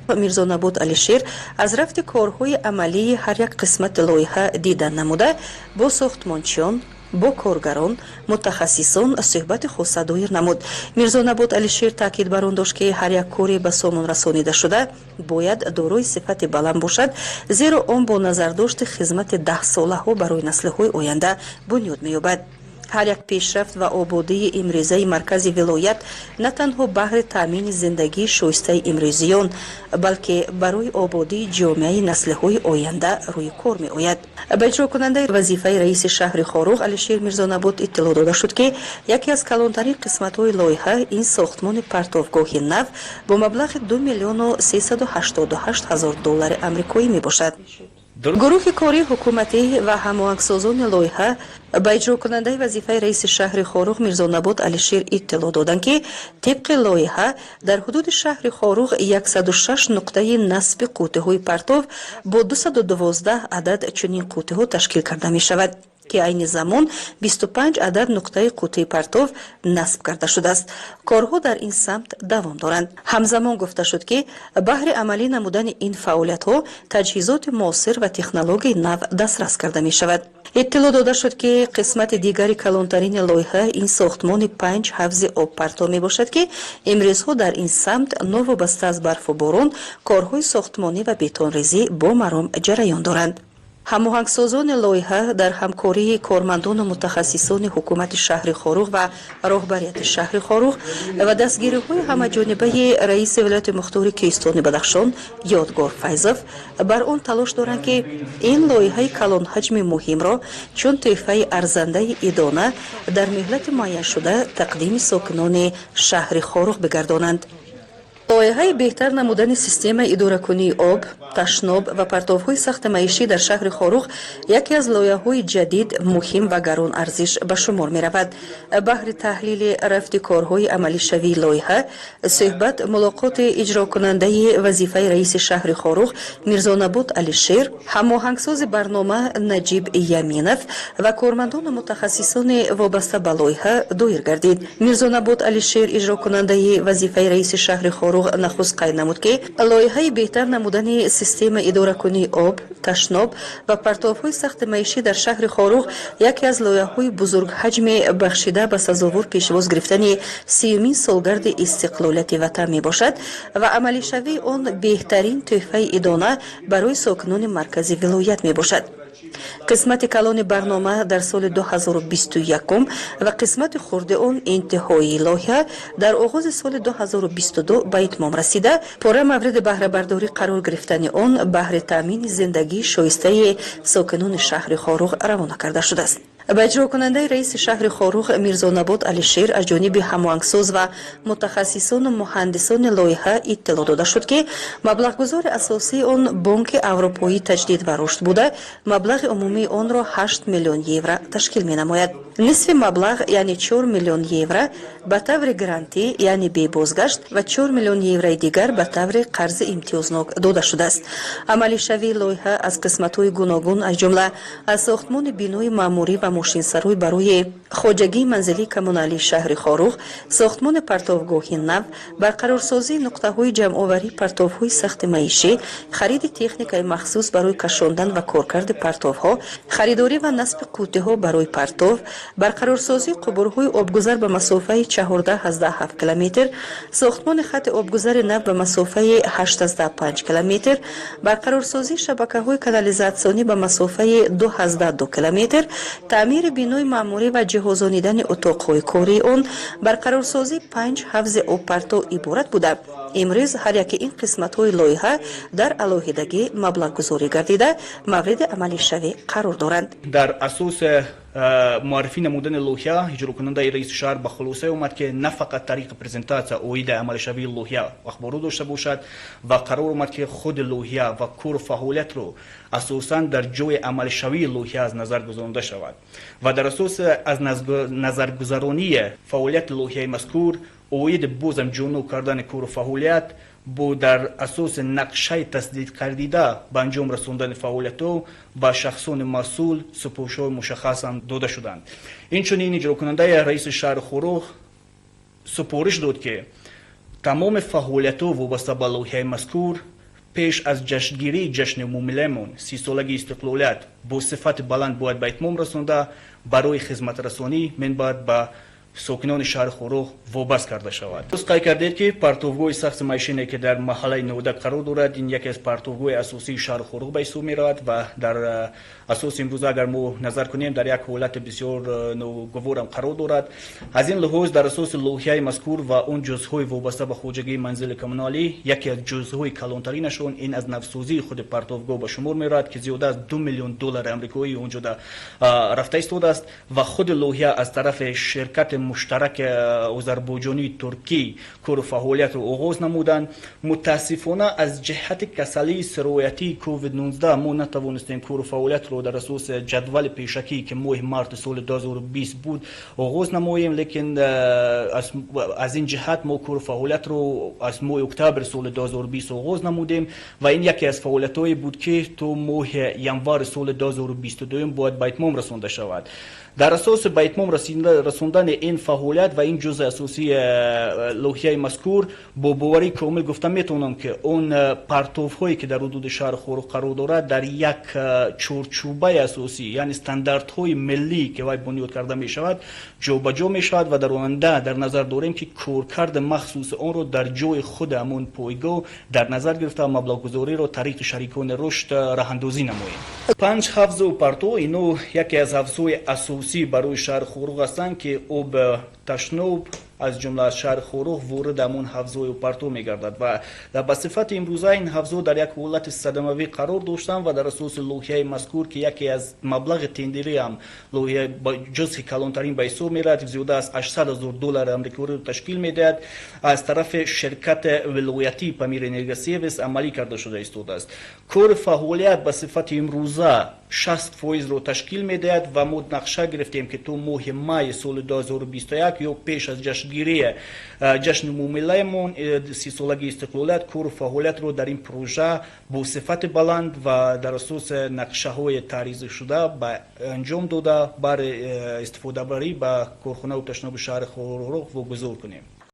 میرزا نبات علیشیر از رفت کارهای عملی هر یک قسمت لایحه دیدن نموده با ساختمانچیان با کارگران متخصصان صحبت خاصه دایر نمود. میرزا نبات علیشیر تاکید بر آن داشت که هر یک کاری به سامان رسانیده شده باید دارای صفت بلند باشد، زیرا آن با نظرداشت خدمت 10 ساله ها برای نسل های آینده بنیاد می‌یابد. هر یک پیشرفت و آبادی امروزی مرکز ولایت نه تنها بهر تامین زندگی شایسته امروزیان بلکه برای آبادی جامعه نسل‌های آینده روی کار می آید. به اجرا کننده وظیفه رئیس شهر خاروق علیشیر میرزا نبات اطلاع داده شد که یکی از کلانترین قسمت‌های لایحه این ساختمان پرتابگاه نو با مبلغ 2,388,000 دلار آمریکایی می باشد. گروه کاری حکومتی و هماهنگسازان لایحه به اجرا کننده وظیفه رئیس شهر خاروق میرزا نبات علیشیر اطلاع دادند که طبق لایحه در حدود شهر خاروق 106 نقطه نصب قوطی‌های پرتاب با 212 عدد چنین قوطی‌ها تشکیل کرده می شود که عین زمان 25 عدد نقطه قوطی پرتاب نصب کرده شده است. کارها در این سمت دوام دارند. همزمان گفته شد که بهر عملی نمودن این فعالیت ها تجهیزات معاصر و تکنولوژی نو دسترس کرده می شود. اطلاع داده شد که قسمت دیگری کلانترین لایحه این ساختمان 5 حوض آب پرتاب می باشد که امروزها در این سمت نوابسته از برف و باران کارهای ساختمانی و بتونریزی با مرام جریان دارند. هماهنگسازان لایحه در همکاری کارمندان و متخصصان حکومت شهر خاروق و راهبریت شهر خاروق و دستگیری‌های همه‌جانبه رئیس ولایت مختار کیستان بدخشان یادگار فیضوف بر آن تلاش دارند که این لایحه کلان حجم مهم را چون تحفه ارزنده ادانه در مهلت معین شده تقدیم ساکنان شهر خاروق بگردانند. لایحه بهتر نمودن سیستم اداره‌کنی آب، تشناب و پرتاب‌های سخت معیشی در شهر خاروق یکی از لایحه‌های جدید مهم و گران ارزش به شمار می‌رود. بهر تحلیل رفت کارهای عملی شوی لایحه، صحبت ملاقات اجرا کننده وظیفه رئیس شهر خاروق میرزا نبات علیشیر، هماهنگساز برنامه نجیب یمینов و کارمندان متخصصان وابسته به لایحه دایر گردید. میرزا نبات علیشیر اجرا کننده وظیفه رئیس شهر خاروق نخست قید نمود که لایحه بهتر نمودن سیستم اداره‌کنی آب، تشناب و پرتاب‌های سخت معیشی در شهر خاروق یکی از لایحه‌های بزرگ حجم بخشیده به سزاوار پیشواز گرفتن 30مین سالگرد استقلالیت وطن می باشد و عملی شوی آن بهترین تحفه ادانه برای ساکنان مرکزی ولایت می باشد. قسمت کلان برنامه در سال 2021 و قسمت خرد آن انتهایی لایحه در آغاز سال 2022 به اتمام رسیده، پاره مورد بهره برداری قرار گرفتن آن بهر تامین زندگی شایسته ساکنان شهر خاروق روانه کرده شده است. به اجرا کننده رئیس شهر خاروق میرزا نبات علیشیر از جانب هماهنگساز و متخصصان و مهندسان لایحه اطلاع داده شد که مبلغ گذار اساسی آن بانک اروپایی تجدید و رشد بوده، مبلغ عمومی آن را 8 میلیون یورو تشکیل می نماید. نصف مبلغ یعنی 4 میلیون یورو به طور گرانتی یعنی بی بازگشت و 4 میلیون یورو دیگر به طور قرض امتیازناک داده شده است. عملی شوی لایحه از قسمت‌های گوناگون از جمله از ساختمان بینای معمولی و ماشینسرای برای خواجگی منزلی کمونالی شهر خاروق، ساختمان پرتابگاه نو، برقرارسازی نقطه‌های جمع‌آوری پرتاب‌های سخت معیشی، خرید تکنیک مخصوص برای کشاندن و کارکرد پرتاب‌ها، خریداری و نصب قوطی‌ها برای پرتاب، برقرارسازی قبورهای آبگذر به مسافه 14.7 کیلومتر، ساختمان خط آبگذر نو به مسافه 8.5 کیلومتر، برقرارسازی شبکه‌های کانالیزاسیونی به مسافه 2.2 کیلومتر، تعمیر بینای معمولی و جهازانیدن اتاق‌های کاری آن، برقرارسازی 5 حوض آب پرتاب عبارت بوده. امروز هر یک این قسمت‌های لایحه در علاهیدگی مبلغ گذاری گردیده مورد عملی شوی قرار دارند. در اساس معرفی نمودن لایحه اجرا کننده رئیس شهر به خلاصه اومد که نه فقط طریق پرزنتاسیا اوید عمل شوی لایحه اخبارو داشته باشد و قرار اومد که خود لایحه و کور فعالیت رو اساساً در جای عمل شوی لایحه از نظر گذرانده شود و در اساس از نظرگذرانی فعالیت لایحه مذکور اوید بازم جنو کردن کور فعالیت با در اساس نقشه تصدیق کردیده به انجام رساندن فعالیت‌ها با شخصان مسئول سپارش‌های مشخص هم داده شدند. این چنین اجرا کننده رئیس شهر خاروق سپارش داد که تمام فعالیت‌ها وابسته به لایحه مذکور پیش از جشنگیری جشن ملیمون 30 سالگی استقلالیت با صفت بلند باید به اتمام رسانده، برای خدمت رسانی من باید به ساکنان شهر خورخ وابسته کرده شود. درست قید کردید که پرتوگوی سخت ماشینی که در محله نودک قرار دارد، این یکی از پرتوگوی اساسی شهر خورخ به حساب می‌رود و در اساس امروز اگر ما نظر کنیم در یک حالت بسیار ناگوارم قرار دارد. از این لحاظ در اساس لوحیه مذکور و اون جزءهای وابسته به خواجگی منزل کمونالی، یکی از جزءهای کلانترینشون این از نفسوزی خود پرتوگو به شمار می‌رود که زیاده از 2 میلیون دلار آمریکایی اونجا رفته ایستاده است و خود لوحیه از طرف شرکت مشترک آذربایجانی ترکی کار فعالیت را آغاز نمودند. متاسفانه از جهت کسلی سرایتی کووید 19 ما نتوانستیم کار فعالیت را در اساس جدول پیشکی که ماه مارس سال 2020 بود آغاز نماییم، لیکن از این جهت ما کار فعالیت را از ماه اکتبر سال 2020 آغاز نمودیم و این یکی از فعالیت‌های بود که تو ماه ینوار سال 2022 باید به اتمام رسانده شود. در اساس به اتمام رساندن این فعالیت و این جزء اساسی لوحیه مذکور با باوری کامل گفتم میتونم که اون پرتوهایی که در حدود شهر خورخ قرار دارد در یک چارچوبه اساسی یعنی استانداردهای ملی که وای بنیاد کرده می شود جابجا می شود و در آینده در نظر داریم که کارکرد مخصوص آن رو در جای خود همون پایگاه در نظر گرفته مبلغ گذاری رو طریق شریکان رشد راه اندازی نماییم. 5 حوزه و پرتو اینو یکی از حوزه‌های اساسی برای شهر خورخ هستند که آب تشناب از جمله از شهر خورخ وارد همون حوزه و پرتو میگردد و به صفت امروزه این حوزه در یک حالت صدموی قرار داشتند و در اساس لوحیه مذکور که یکی از مبلغ تندری هم لوحیه جزء کلانترین به حساب میرد زیاده از 800,000 دلار آمریکایی رو تشکیل میدهد از طرف شرکت ولایتی پامیر انرژی سرویس عملی کرده شده است. کار فعالیت به صفت امروزه 60% رو تشکیل میدهد و ما نقشه گرفتیم که تو ماه مای سال 2021 یا پیش از جشنگیری جشن ملیمون 30 سالگی استقلالیت کار فعالیت رو در این پروژه با صفت بلند و در اساس نقشه های تعریض شده به انجام داده بر استفاده بری به کارخانه و تشناب شهر خورخ واگذار کنیم.